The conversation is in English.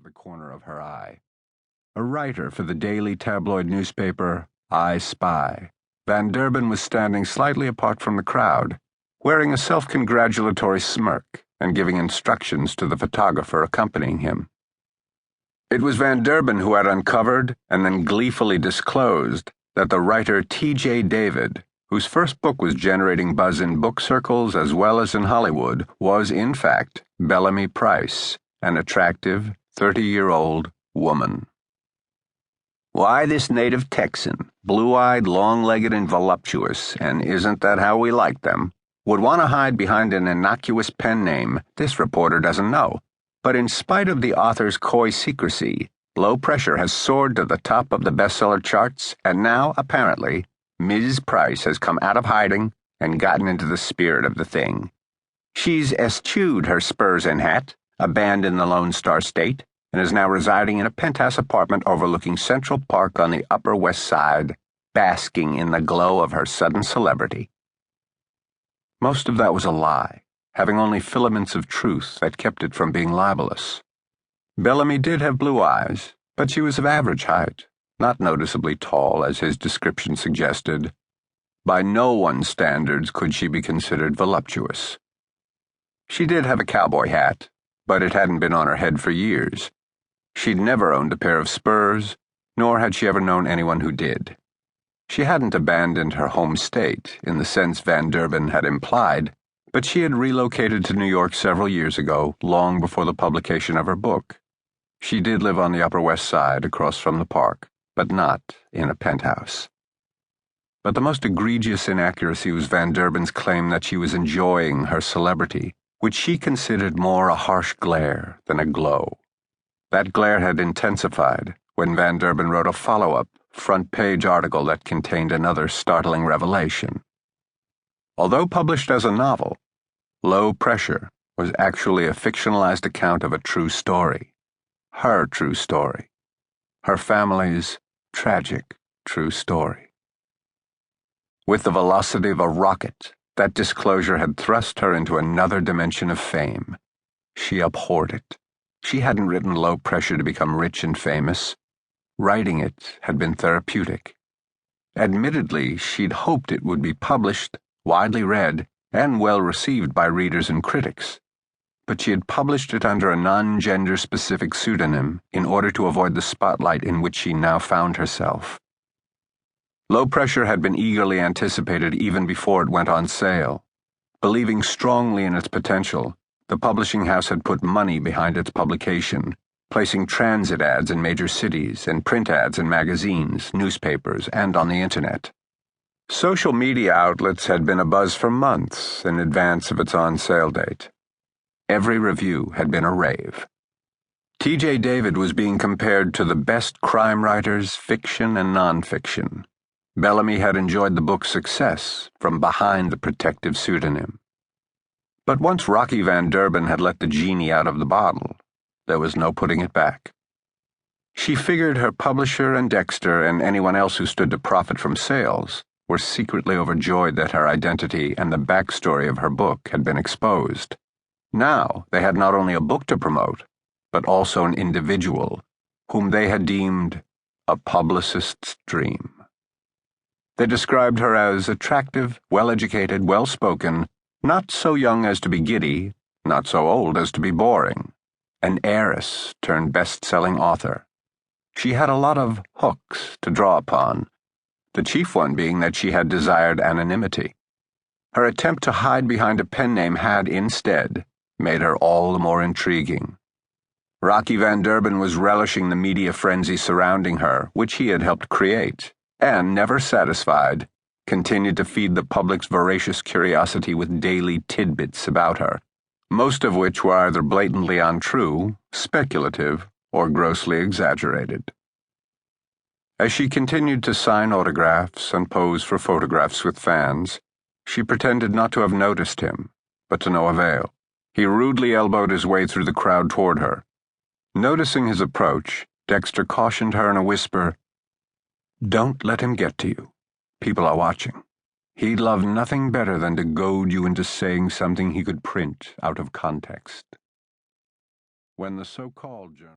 of the corner of her eye. A writer for the daily tabloid newspaper, I Spy, Van Derben was standing slightly apart from the crowd, wearing a self-congratulatory smirk and giving instructions to the photographer accompanying him. It was Van Derben who had uncovered and then gleefully disclosed that the writer T.J. David, whose first book was generating buzz in book circles as well as in Hollywood, was, in fact, Bellamy Price, an attractive, 30-year-old woman. Why this native Texan, blue-eyed, long-legged, and voluptuous, and isn't that how we like them, would want to hide behind an innocuous pen name, this reporter doesn't know. But in spite of the author's coy secrecy, Low Pressure has soared to the top of the bestseller charts, and now, apparently, Ms. Price has come out of hiding and gotten into the spirit of the thing. She's eschewed her spurs and hat, abandoned the Lone Star State, and is now residing in a penthouse apartment overlooking Central Park on the Upper West Side, basking in the glow of her sudden celebrity. Most of that was a lie, having only filaments of truth that kept it from being libelous. Bellamy did have blue eyes, but she was of average height, not noticeably tall as his description suggested. By no one's standards could she be considered voluptuous. She did have a cowboy hat, but it hadn't been on her head for years. She'd never owned a pair of spurs, nor had she ever known anyone who did. She hadn't abandoned her home state in the sense Van Derben had implied, but she had relocated to New York several years ago, long before the publication of her book. She did live on the Upper West Side across from the park, but not in a penthouse. But the most egregious inaccuracy was Van Derben's claim that she was enjoying her celebrity, which she considered more a harsh glare than a glow. That glare had intensified when Van Derben wrote a follow-up, front-page article that contained another startling revelation. Although published as a novel, Low Pressure was actually a fictionalized account of a true story. Her true story. Her family's tragic true story. With the velocity of a rocket, that disclosure had thrust her into another dimension of fame. She abhorred it. She hadn't written Low Pressure to become rich and famous. Writing it had been therapeutic. Admittedly, she'd hoped it would be published, widely read, and well received by readers and critics. But she had published it under a non-gender specific pseudonym in order to avoid the spotlight in which she now found herself. Low Pressure had been eagerly anticipated even before it went on sale. Believing strongly in its potential, the publishing house had put money behind its publication, placing transit ads in major cities and print ads in magazines, newspapers, and on the internet. Social media outlets had been abuzz for months in advance of its on-sale date. Every review had been a rave. T.J. David was being compared to the best crime writers, fiction and nonfiction. Bellamy had enjoyed the book's success from behind the protective pseudonym. But once Rocky Van Derben had let the genie out of the bottle, there was no putting it back. She figured her publisher and Dexter and anyone else who stood to profit from sales were secretly overjoyed that her identity and the backstory of her book had been exposed. Now they had not only a book to promote, but also an individual whom they had deemed a publicist's dream. They described her as attractive, well-educated, well-spoken, not so young as to be giddy, not so old as to be boring, an heiress turned best-selling author. She had a lot of hooks to draw upon, the chief one being that she had desired anonymity. Her attempt to hide behind a pen name had, instead, made her all the more intriguing. Rocky Van Derben was relishing the media frenzy surrounding her, which he had helped create, and, never satisfied, continued to feed the public's voracious curiosity with daily tidbits about her, most of which were either blatantly untrue, speculative, or grossly exaggerated. As she continued to sign autographs and pose for photographs with fans, she pretended not to have noticed him, but to no avail. He rudely elbowed his way through the crowd toward her. Noticing his approach, Dexter cautioned her in a whisper, "Don't let him get to you. People are watching. He'd love nothing better than to goad you into saying something he could print out of context." When the so-called journal